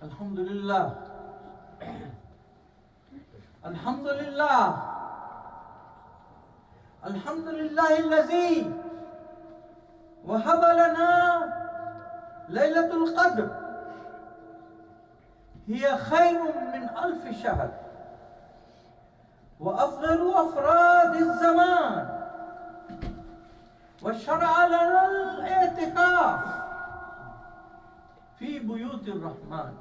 Alhamdulillah. Alhamdulillah. Alhamdulillah الذي وهب لنا ليلة القدر هي خير من 1000 شهر وأفضل أفراد الزمان وشرع لنا الاعتكاف في بيوت الرحمن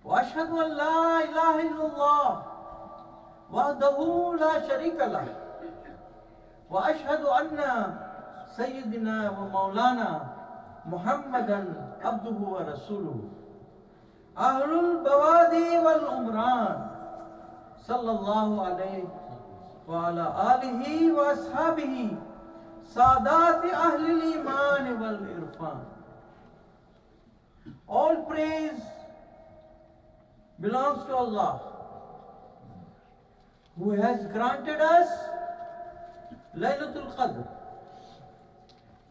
وأشهد أن لا إله إلا الله وحده لا شريك له وأشهد أن سيدنا ومولانا محمدا عبده ورسوله أهل البوادي والعمران صلى الله عليه وعلى آله وأصحابه سادات أهل الإيمان والإرفان. All praise belongs to Allah, who has granted us Laylatul Qadr,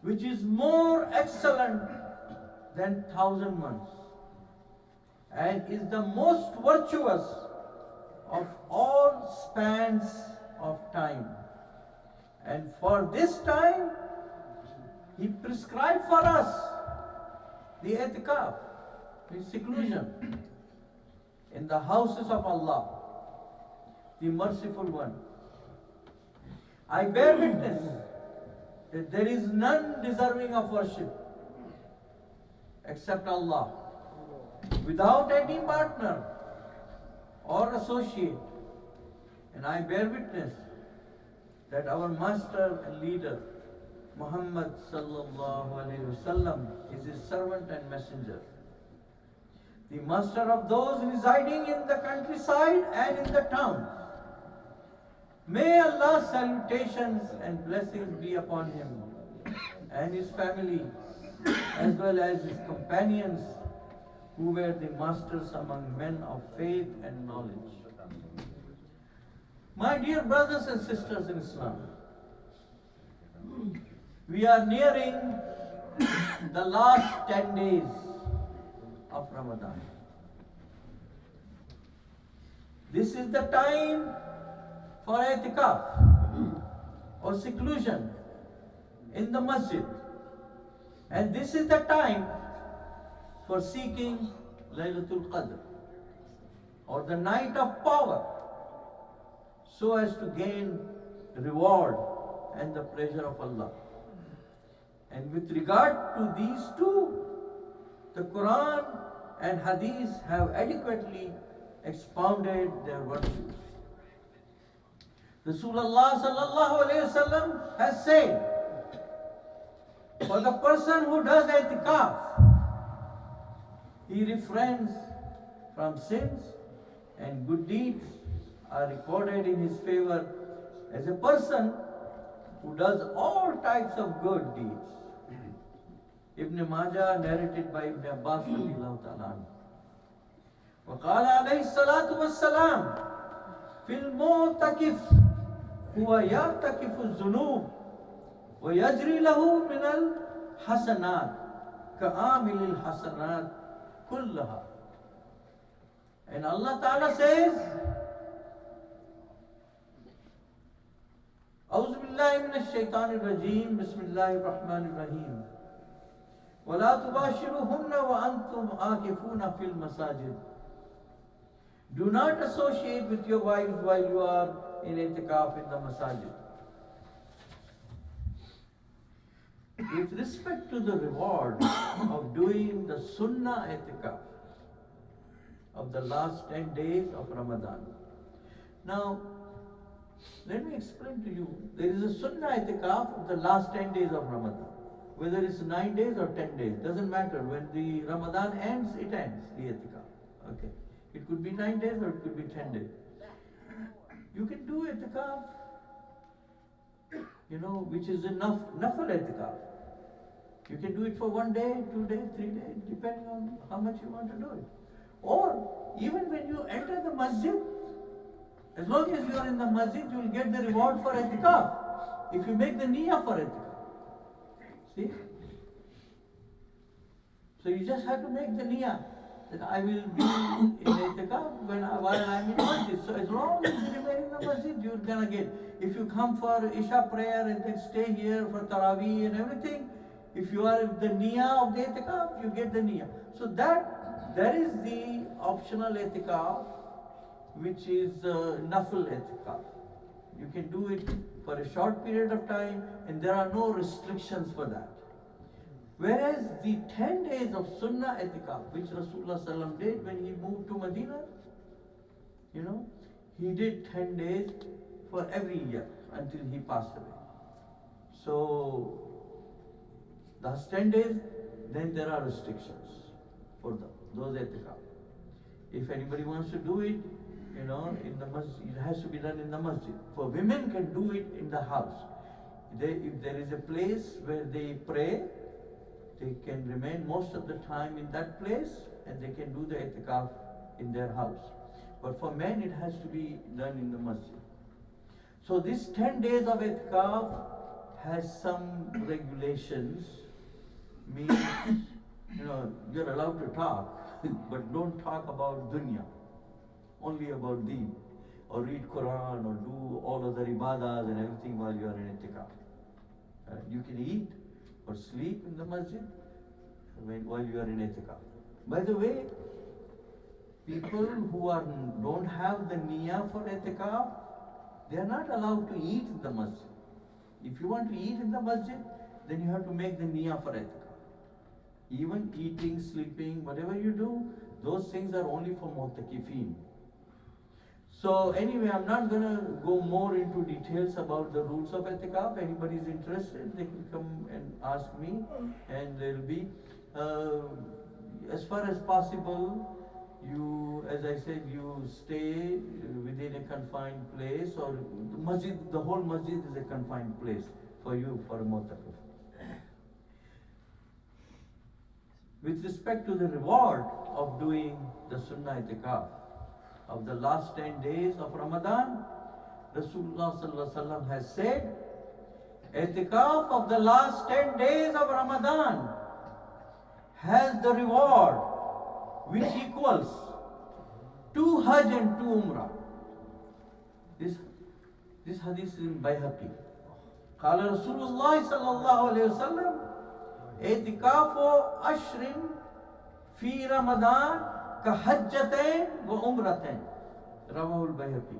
which is more excellent than 1,000 months and is the most virtuous of all spans of time. And for this time, He prescribed for us the i'tikaf, the seclusion in the houses of Allah, the Merciful One. I bear witness that there is none deserving of worship except Allah, without any partner or associate. And I bear witness that our master and leader, Muhammad sallallahu alaihi wasallam, is his servant and messenger, the master of those residing in the countryside and in the towns. May Allah's salutations and blessings be upon him and his family, as well as his companions, who were the masters among men of faith and knowledge. My dear brothers and sisters in Islam, we are nearing the last 10 days of Ramadan. This is the time for i'tikaf or seclusion in the masjid, and this is the time for seeking Laylatul Qadr, or the night of power, so as to gain reward and the pleasure of Allah. And with regard to these two, the Quran and Hadith have adequately expounded their virtues. Rasulullah sallallahu alayhi wasallam has said, for the person who does i'tikaf, he refrains from sins, and good deeds are recorded in his favor as a person who does all types of good deeds. Ibn Majah, narrated by Ibn Abbas radiyallahu ta'ala anhu. وقال عليه الصلاة والسلام في المعتكف هو يعتكف الذنوب ويجري له من الحسنات كعامل الحسنات كلها. And Allah Ta'ala says, أعوذ بالله من الشيطان الرجيم بسم الله الرحمن الرحيم ولا تباشروهن وأنتم عاكفون في المساجد. Do not associate with your wives while you are in i'tikaf in the masajid. With respect to the reward of doing the sunnah i'tikaf of the last 10 days of Ramadan. Now, let me explain to you. There is a sunnah i'tikaf of the last 10 days of Ramadan. Whether it's 9 days or 10 days, doesn't matter. When the Ramadan ends, it ends, the i'tikaf. Okay. It could be 9 days or it could be 10 days. You can do i'tikaf, which is enough nafal i'tikaf. You can do it for 1 day, 2 days, 3 days, depending on how much you want to do it. Or even when you enter the masjid, as long as you are in the masjid, you will get the reward for i'tikaf if you make the niyyah for i'tikaf. See? So you just have to make the niyyah. that I will be in itikaf while I'm in masjid. So as long as you remain in the masjid, you're gonna get. If you come for Isha prayer and then stay here for Taraweeh and everything, if you are the niyyah of the itikaf, you get the niyyah. So that is the optional itikaf, which is nafil itikaf. You can do it for a short period of time, and there are no restrictions for that. Whereas the 10 days of Sunnah itikaf, which Rasulullah Sallam did when he moved to Medina, he did 10 days for every year until he passed away. So, that's 10 days, then there are restrictions for those itikaf. If anybody wants to do it, in the masjid, it has to be done in the masjid. For women can do it in the house. If there is a place where they pray, they can remain most of the time in that place and they can do the itikaf in their house. But for men, it has to be done in the masjid. So this 10 days of itikaf has some regulations, means, you're allowed to talk, but don't talk about dunya, only about deen, or read Quran, or do all other ibadahs and everything while you are in itikaf. You can eat or sleep in the masjid while you are in itikaf. By the way, people who don't have the niyyah for itikaf, they are not allowed to eat in the masjid. If you want to eat in the masjid, then you have to make the niyyah for itikaf. Even eating, sleeping, whatever you do, those things are only for mu'takifin. So anyway, I'm not going to go more into details about the rules of itikaf. Anybody is interested, they can come and ask me, and there will be, as far as possible, you, as I said, you stay within a confined place, or the masjid, the whole masjid is a confined place for you, for a mu'takif. With respect to the reward of doing the Sunnah itikaf, of the last 10 days of Ramadan, Rasulullah Sallallahu Alaihi Wasallam has said, itikaf of the last 10 days of Ramadan has the reward which equals 2 Hajj and 2 Umrah. This hadith is in Bayhaqi. قال رسول الله صلى الله عليه وسلم اعتكاف عشر في رمضان كحجتين وعمرتين رواه البيهقي.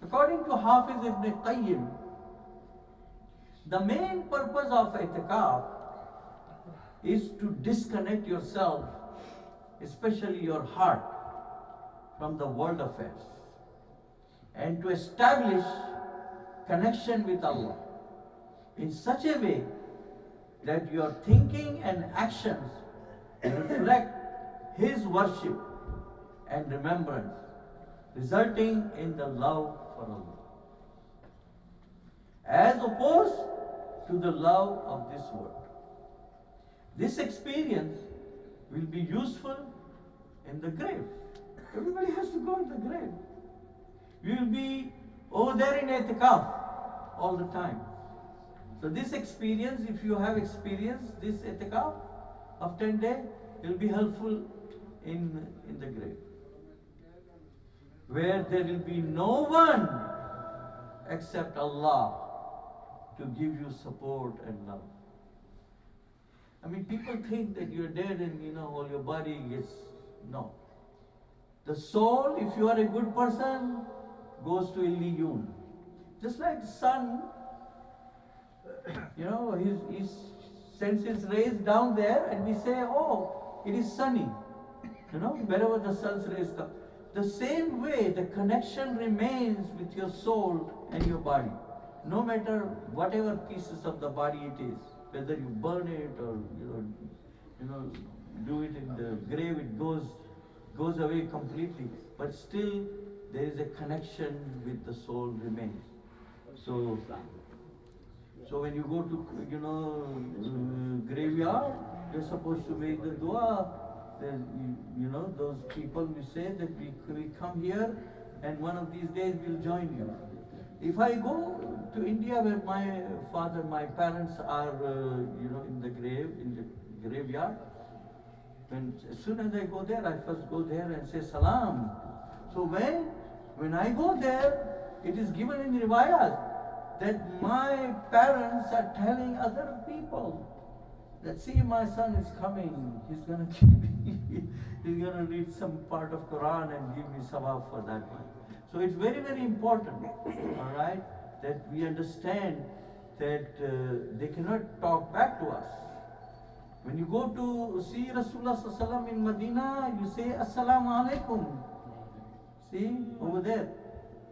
According to Hafiz ibn Qayyim, the main purpose of itikaf is to disconnect yourself, especially your heart, from the world affairs, and to establish connection with Allah in such a way that your thinking and actions reflect His worship and remembrance, resulting in the love for Allah, as opposed to the love of this world. This experience will be useful in the grave. Everybody has to go in the grave. We will be over there in itikaf all the time. So this experience, if you have experienced this itikaf of 10 days, it will be helpful in the grave, where there will be no one except Allah to give you support and love. I mean, people think that you're dead and all your body gets, no. The soul, if you are a good person, goes to Illiyun. Just like the sun, he sends his rays down there and we say, oh, it is sunny. Wherever the sun's rays come. The same way, the connection remains with your soul and your body. No matter whatever pieces of the body it is, whether you burn it or do it in the grave, it goes away completely. But still, there is a connection with the soul remains. So when you go to graveyard, you're supposed to make the dua. Those people we say that we come here and one of these days we'll join you. If I go to India where my parents are in the graveyard, as soon as I go there, I first go there and say salam. So when I go there, it is given in riwayat that my parents are telling other people that, see, my son is coming, he's going to give me, he's going to read some part of Quran and give me sawab for that one. So it's very, very important, all right, that we understand that they cannot talk back to us. When you go to see Rasulullah Sallallahu Alaihi Wasallam in Medina, you say Assalamu Alaikum. See, over there.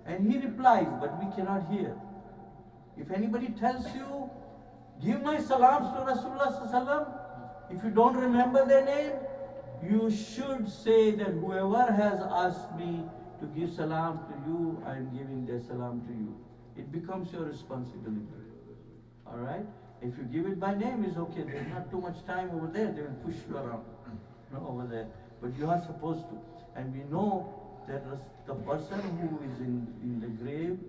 And he replies, but we cannot hear. If anybody tells you, give my salams to Rasulullah Sallallahu Alaihi Wasallam, if you don't remember their name, you should say that whoever has asked me to give salam to you, I am giving their salam to you. It becomes your responsibility. All right? If you give it by name, it's okay. There's not too much time over there. They will push you around, over there. But you are supposed to. And we know that the person who is in the grave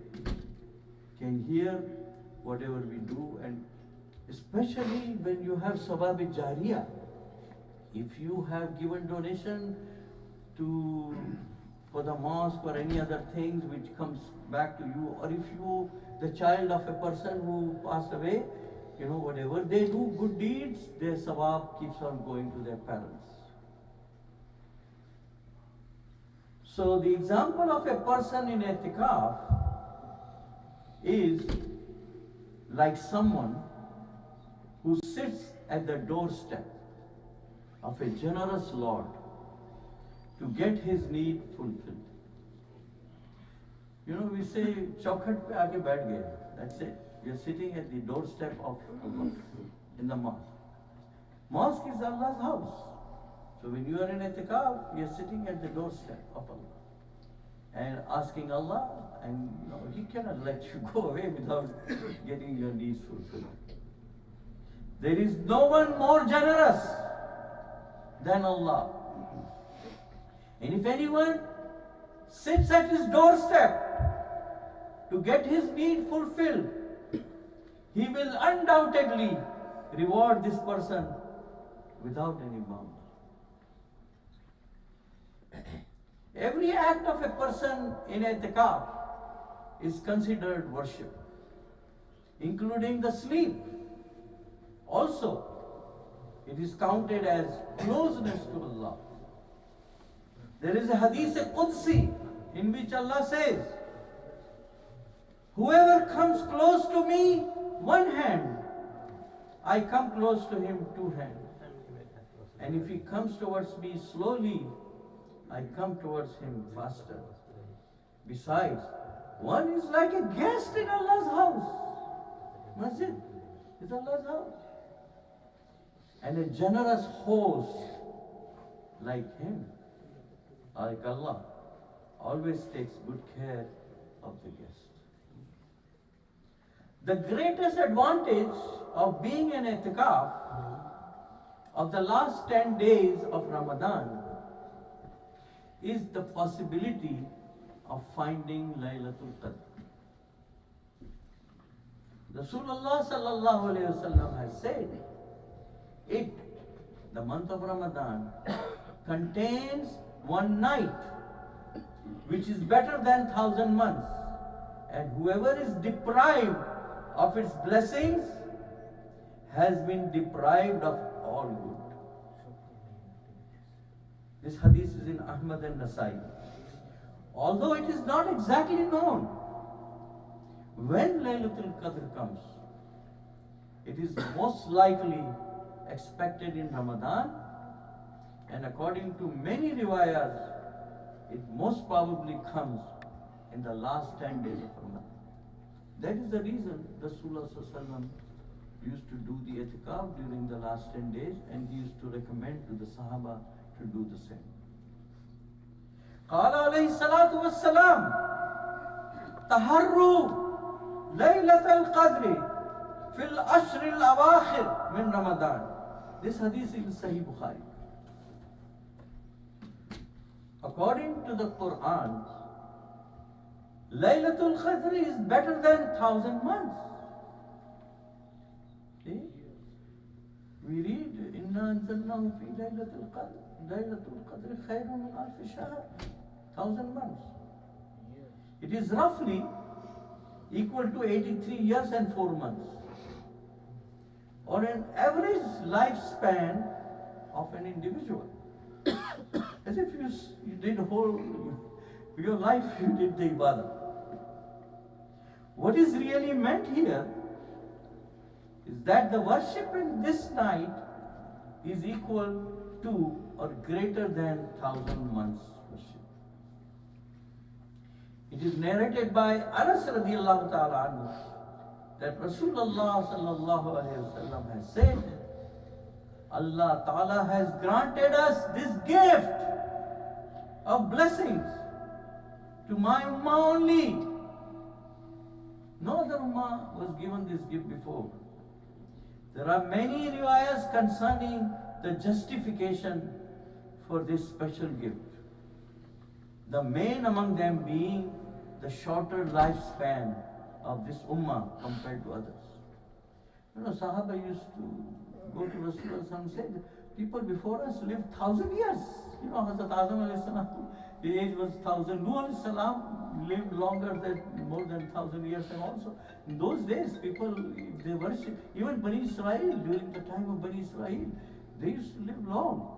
can hear whatever we do. And especially when you have sawab jariyah, if you have given donation for the mosque or any other things which comes back to you, or if you, the child of a person who passed away, whatever they do, good deeds, their sawab keeps on going to their parents. So the example of a person in i'tikaf is like someone who sits at the doorstep of a generous Lord to get his need fulfilled. We say, chaukat pe aage baith gaye. That's it. We are sitting at the doorstep of Allah in the mosque. Mosque is Allah's house. So when you are in i'tikaf, you are sitting at the doorstep of Allah and asking Allah, and He cannot let you go away without getting your needs fulfilled. There is no one more generous than Allah. And if anyone sits at his doorstep to get his need fulfilled, He will undoubtedly reward this person without any bound. Every act of a person in i'tikaf is considered worship, including the sleep. Also, it is counted as closeness to Allah. There is a hadith Qudsi in which Allah says, whoever comes close to me, one hand, I come close to him, two hands. And if he comes towards me slowly, I come towards him faster. Besides, one is like a guest in Allah's house. Masjid is Allah's house. And a generous host like him, like Allah, always takes good care of the guest. The greatest advantage of being in i'tikaf of the last 10 days of Ramadan is the possibility of finding Laylatul Qadr. Rasulullah sallallahu alayhi wasallam has said, the month of Ramadan, contains one night which is better than 1,000 months, and whoever is deprived of its blessings has been deprived of all good. This hadith is in Ahmed and Nasai. Although it is not exactly known when Laylatul Qadr comes, it is most likely expected in Ramadan, and according to many riwayas, it most probably comes in the last 10 days of Ramadan. That is the reason Rasulullah Sallallahu Alaihi Wasallam used to do the i'tikaf during the last 10 days, and he used to recommend to the Sahaba to do the same. قال عليه الصلاة والسلام تحروا ليلة القدر في العشر الأواخر من رمضان. This hadith is in Sahih Bukhari. According to the Quran, Laylatul Qadr is better than 1,000 months. See? We read, إِنَّ إِنَّا أَنزَلْنَاهُ فِي لَيْلَةِ الْقَدْرِ لَيْلَةُ الْقَدْرِ خَيْرٌ مِنْ أَلْفِ شَهْرٍ 1,000 months. It is roughly equal to 83 years and 4 months, or an average lifespan of an individual. As if you did your life, you did the ibadah. What is really meant here is that the worship in this night is equal to or greater than 1,000 months worship. It is narrated by Anas radiallahu ta'ala anhu that Rasulullah sallallahu alayhi wa sallam has said, Allah ta'ala has granted us this gift of blessings to my ummah only. No other ummah was given this gift before. There are many riwayas concerning the justification for this special gift. The main among them being the shorter lifespan of this ummah compared to others. You know, Sahaba used to go to Rasulullah and say, people before us lived 1,000 years. You know, Hazrat Azam alayhi salam, the age was 1,000. Nuh alayhi salam lived longer than more than 1,000 years, and also in those days people, they worship, even Bani Israel, during the time of Bani Israel, they used to live long.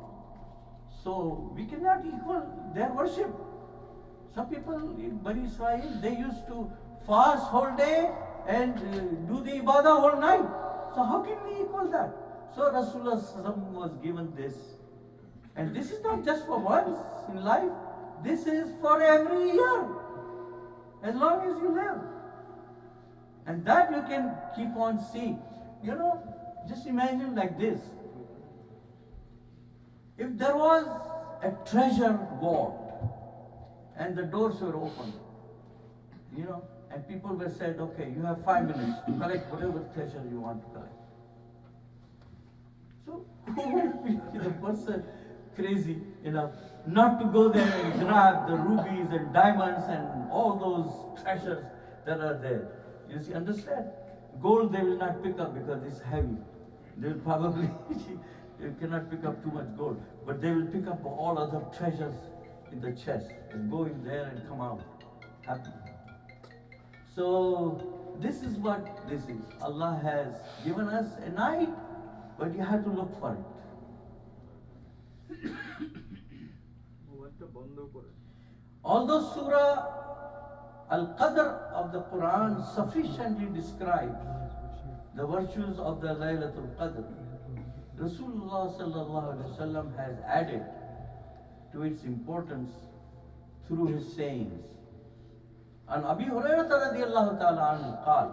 So we cannot equal their worship. Some people in Bani Israel, they used to fast whole day and do the ibadah whole night. So how can we equal that? So Rasulullah was given this. And this is not just for once in life, this is for every year, as long as you live. And that you can keep on seeing. You know, just imagine like this. If there was a treasure vault and the doors were open, you know, and people were said, okay, you have 5 minutes to collect whatever treasure you want to collect. So who would be the person crazy enough not to go there and grab the rubies and diamonds and all those treasures that are there? You see, understand? Gold they will not pick up because it's heavy. They will probably, you cannot pick up too much gold, but they will pick up all other treasures in the chest and go in there and come out happy. So this is what this is. Allah has given us a night, but you have to look for it. Although Surah Al-Qadr of the Quran sufficiently describes the virtues of the Laylatul Qadr, Rasulullah sallallahu alaihi wasallam has added to its importance through his sayings. عن أبي هريرة رضي الله تعالى عنه قال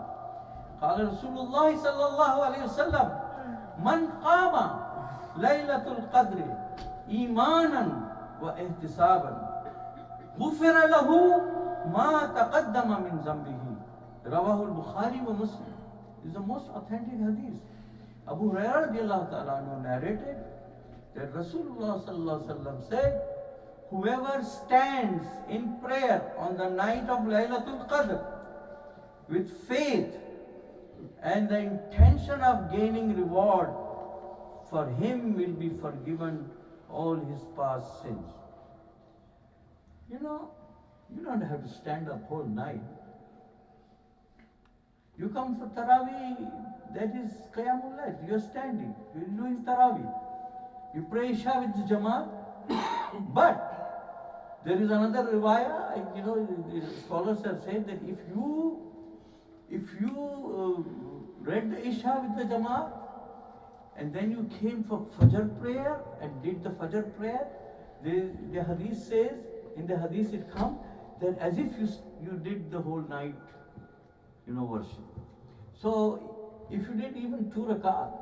قال رسول الله صلى الله عليه وسلم من قام ليلة القدر إيمانا واحتسابا غفر له ما تقدم من ذنبه رواه البخاري ومسلم. This is the most authentic hadith. Abu Hurairah radiallahu ta'ala anhu narrated that Rasulullah sallallahu alaihi wasallam said, whoever stands in prayer on the night of Laylatul Qadr with faith and the intention of gaining reward, for him will be forgiven all his past sins. You know, you don't have to stand up whole night. You come for Taraweeh, that is Qiyamul Layl. You are standing, you are doing Taraweeh. You pray Isha with the Jamaat. But there is another riwayah, you know, the scholars have said that if you read the Isha with the Jamaat and then you came for Fajr prayer and did the Fajr prayer, the hadith says, in the hadith it comes that as if you did the whole night, you know, worship. So if you did even 2 rakat,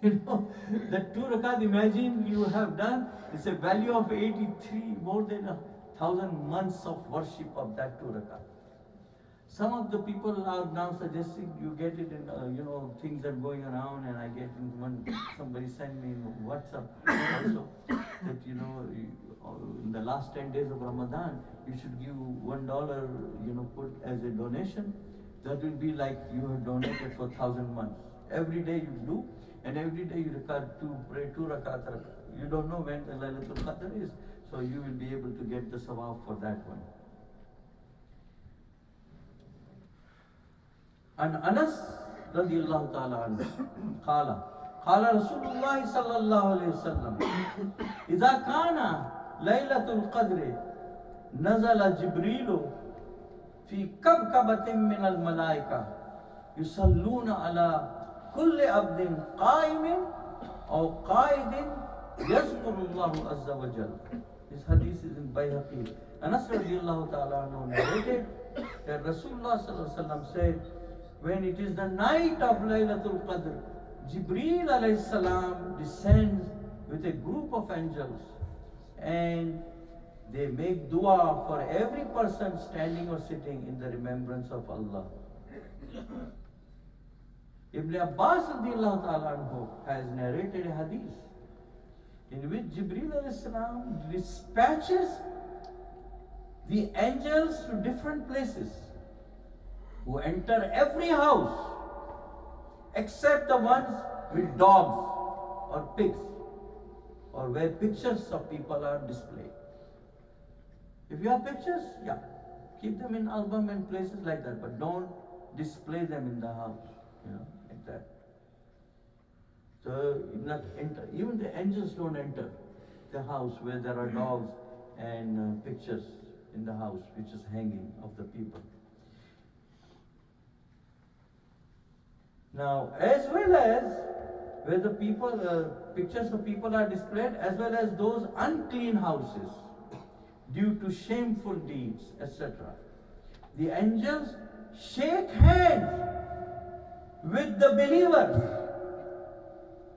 you know, that 2 rakat, imagine you have done, it's a value of 83, more than 1,000 months of worship of that 2 rakat. Some of the people are now suggesting you get it in, you know, things are going around, and I get in one, somebody sent me in WhatsApp also, that, you know, in the last 10 days of Ramadan, you should give $1, you know, put as a donation. That will be like you have donated for 1,000 months. Every day you do, And every day you pray two rakat. You don't know when the Laylatul Qadr is, so you will be able to get the sawab for that one. And Anas radiallahu ta'ala anhu, qala Rasulullah sallallahu alayhi wa sallam, إذا كان ليلة القدر نزل جبريل في كبكبة من الملائكة يصلون على كل عبد قائم أو قائد يذكر الله عز وجل. This hadith is in Bayhaqi. Anas radiallahu ta'ala anhu narrated that Rasulullah sallallahu alayhi wa sallam said, when it is the night of Laylatul Qadr, Jibreel alayhi salam descends with a group of angels and they make dua for every person standing or sitting in the remembrance of Allah. Ibn Abbas radiallahu ta'ala anhu has narrated a hadith in which Jibreel alayhi salam dispatches the angels to different places who enter every house except the ones with dogs or pigs or where pictures of people are displayed. If you have pictures, yeah, keep them in album and places like that, but don't display them in the house, like that. So not enter. Even the angels don't enter the house where there are dogs and pictures in the house which is hanging of the people. Now, as well as where the people, pictures of people are displayed, as well as those unclean houses due to shameful deeds, etc. The angels shake hands with the believers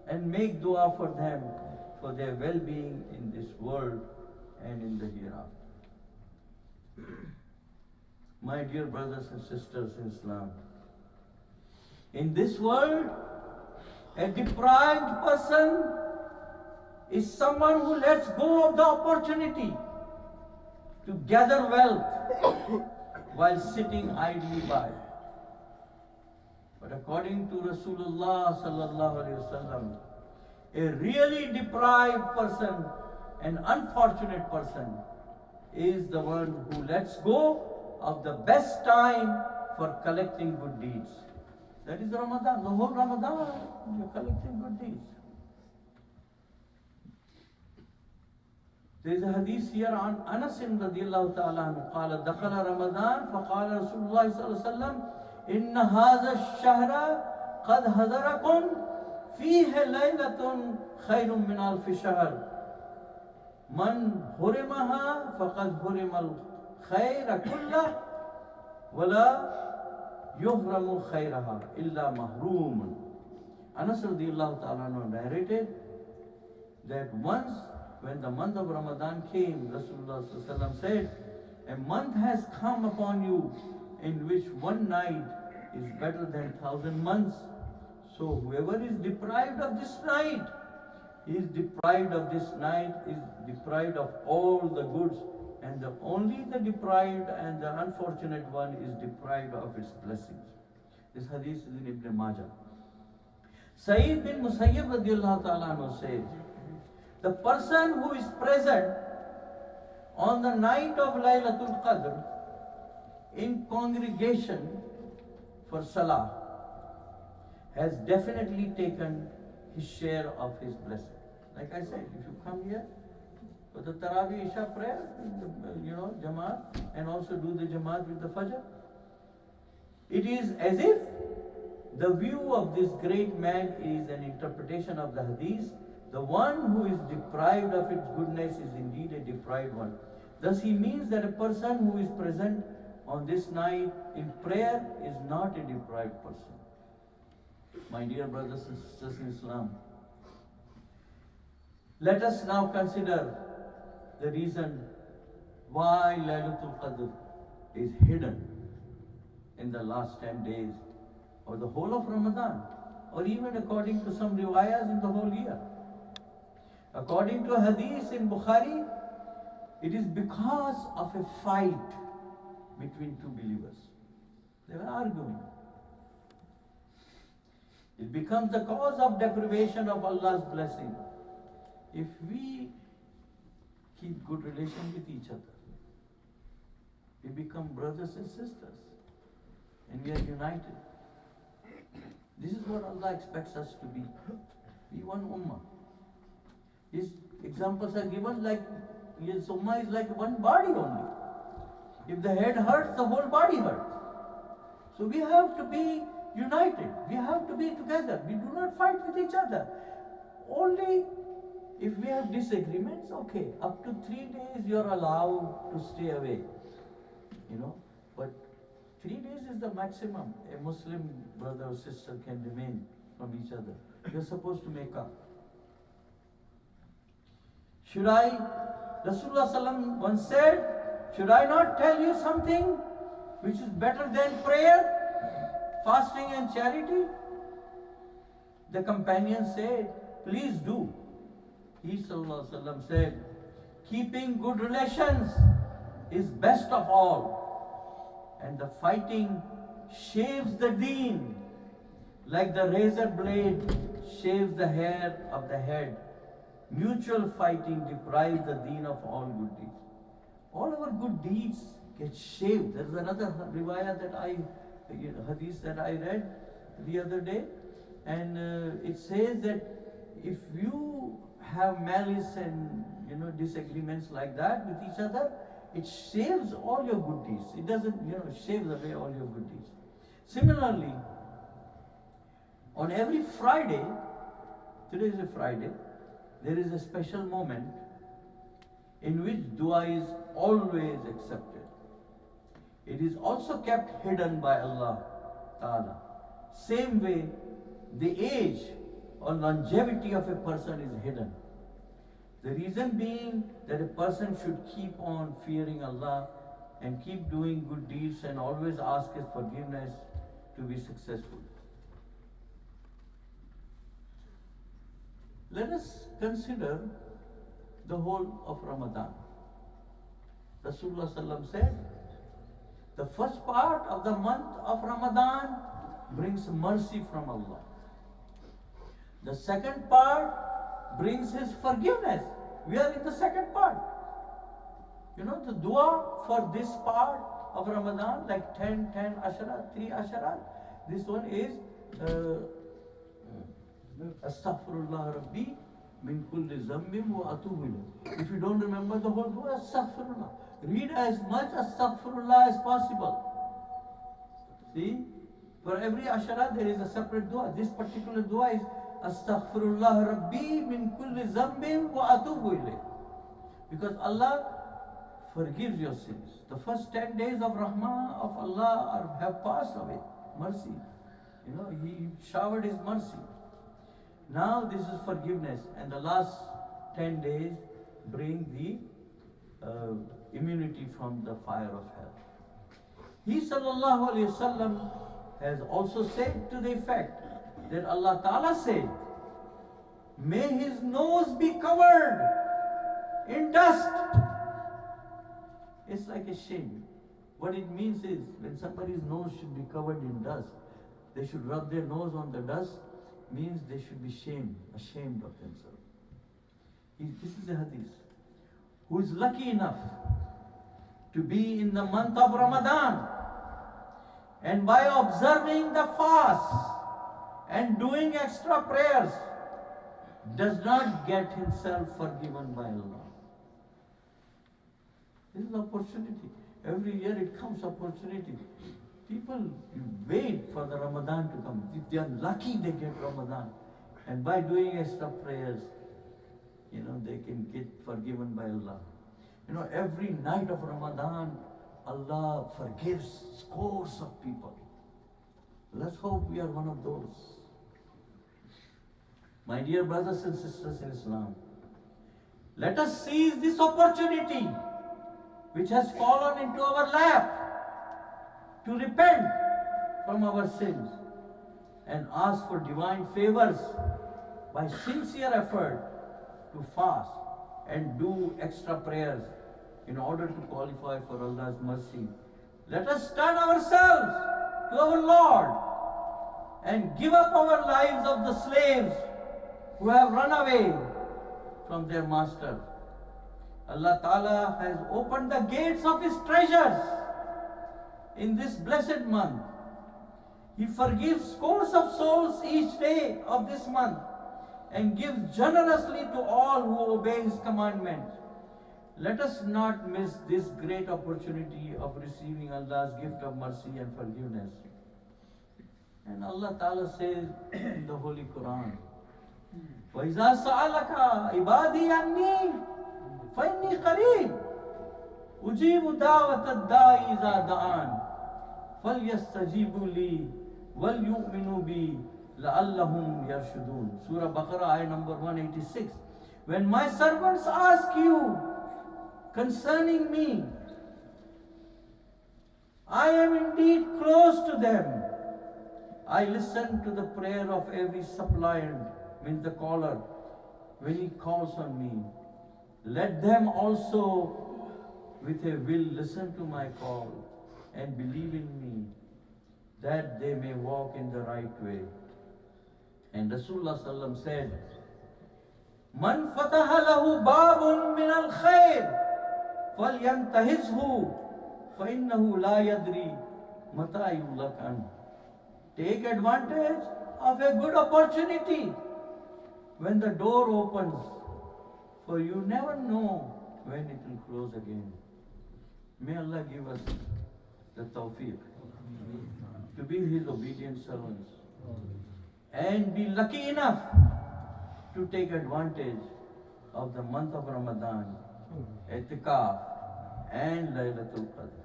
and make dua for them for their well-being in this world and in the hereafter. My dear brothers and sisters in Islam, in this world, a deprived person is someone who lets go of the opportunity to gather wealth while sitting idly by. But according to Rasulullah sallallahu alaihi wasallam, a really deprived person, an unfortunate person, is the one who lets go of the best time for collecting good deeds. That is Ramadan. The whole Ramadan, you're collecting good deeds. There is a hadith here on Anas radiallahu ta'ala anhu. قال دخل رمضان فقال رسول الله صلى الله عليه وسلم إن هذا الشهر قد حضركم فيه ليلة خير من ألف شهر من حرمها فقد حرم الخير كله ولا يحرم خيرها إلا محروم. Anas radiallahu ta'ala anhu narrated that once when the month of Ramadan came, Rasulullah sallallahu alaihi wasallam said, a month has come upon you in which one night is better than 1,000 months. So whoever is deprived of this night, is deprived of this night, is deprived of all the goods, and only the deprived and the unfortunate one is deprived of its blessings. This hadith is in Ibn Majah. Sayyid bin Musayyib radiallahu ta'ala anhu says, the person who is present on the night of Laylatul Qadr in congregation for Salah has definitely taken his share of his blessing. Like I said, if you come here for the Taraweeh Isha prayer, Jamaat, and also do the Jamaat with the Fajr, it is as if the view of this great man is an interpretation of the Hadith. The one who is deprived of its goodness is indeed a deprived one. Thus he means that a person who is present on this night in prayer is not a deprived person. My dear brothers and sisters in Islam, let us now consider the reason why Laylatul Qadr is hidden in the last 10 days or the whole of Ramadan, or even according to some riwayas in the whole year. According to a hadith in Bukhari, it is because of a fight between two believers. They were arguing. It becomes the cause of deprivation of Allah's blessing. If we keep good relation with each other, we become brothers and sisters, and we are united. This is what Allah expects us to be. Be one ummah. These examples are given like this ummah is like one body only. If the head hurts, the whole body hurts. So we have to be united. We have to be together. We do not fight with each other. Only if we have disagreements, okay, up to 3 days you are allowed to stay away. But 3 days is the maximum a Muslim brother or sister can remain from each other. You're supposed to make up. Rasulullah Sallam once said, should I not tell you something which is better than prayer, fasting and charity? The companion said, please do. He Sallallahu Alaihi Wasallam said, keeping good relations is best of all, and the fighting shaves the deen like the razor blade shaves the hair of the head. Mutual fighting deprives the deen of all good deeds. All our good deeds get shaved. There is another riwayah hadith that I read the other day, and it says that if you have malice and disagreements like that with each other, it shaves all your good deeds. It doesn't, shaves away all your good deeds. Similarly, on every Friday, today is a Friday, there is a special moment in which dua is always accepted. It is also kept hidden by Allah Ta'ala. Same way, the age or longevity of a person is hidden. The reason being that a person should keep on fearing Allah and keep doing good deeds and always ask His forgiveness to be successful. Let us consider the whole of Ramadan. Rasulullah Sallam said, the first part of the month of Ramadan brings mercy from Allah. The second part brings His forgiveness. We are in the second part. The dua for this part of Ramadan, like 10 asharat, 3 asharat, this one is Astaghfirullah Rabbi min kulli zambin wa atubu ilayh. If you don't remember the whole dua, Astaghfirullah. Read as much Astaghfirullah as possible. See? For every asharat there is a separate dua. This particular dua is Astaghfirullah Rabbi min kulli zambin wa atubu ilayh. Because Allah forgives your sins. The first 10 days of Rahmah of Allah have passed away. Mercy. He showered His mercy. Now this is forgiveness, and the last 10 days bring the immunity from the fire of hell. He Sallallahu Alaihi Wasallam has also said to the effect that Allah Ta'ala said, may his nose be covered in dust. It's like a shame. What it means is, when somebody's nose should be covered in dust, they should rub their nose on the dust, means they should be ashamed of themselves. This is a hadith. Who is lucky enough to be in the month of Ramadan, and by observing the fast and doing extra prayers, does not get himself forgiven by Allah. This is an opportunity. Every year it comes opportunity. People wait for the Ramadan to come. If they are lucky, they get Ramadan. And by doing extra prayers, they can get forgiven by Allah. Every night of Ramadan, Allah forgives scores of people. Let's hope we are one of those. My dear brothers and sisters in Islam, let us seize this opportunity which has fallen into our lap to repent from our sins and ask for divine favors by sincere effort to fast and do extra prayers in order to qualify for Allah's mercy. Let us turn ourselves to our Lord and give up our lives of the slaves who have run away from their master. Allah Ta'ala has opened the gates of His treasures in this blessed month. He forgives scores of souls each day of this month and gives generously to all who obey His commandments. Let us not miss this great opportunity of receiving Allah's gift of mercy and forgiveness. And Allah Ta'ala says in the Holy Quran, وَإِذَا سَأَلَكَ عِبَادِي عَنِّي فَإِنِّي قَرِيبٌ أُجِيبُ دَعْوَةَ الدَّاعِ إِذَا دَعَانِ فَلْيَسْتَجِيبُوا لِي وَلْيُؤْمِنُوا بِي لَعَلَّهُمْ يَرْشُدُونَ. Surah Baqarah, ayah number 186. When my servants ask you concerning me, I am indeed close to them. I listen to the prayer of every suppliant, means the caller, when he calls on me. Let them also with a will listen to my call and believe in me, that they may walk in the right way. And Rasulullah Sallam said, Man fataha lahu babun min al-khair falyantahizhu fa innahu la yadri mata yulakan. Take advantage of a good opportunity when the door opens, for you never know when it will close again. May Allah give us the tawfiq to be His obedient servants and be lucky enough to take advantage of the month of Ramadan, Itikaf and Laylatul Qadr.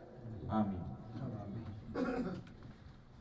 Ameen.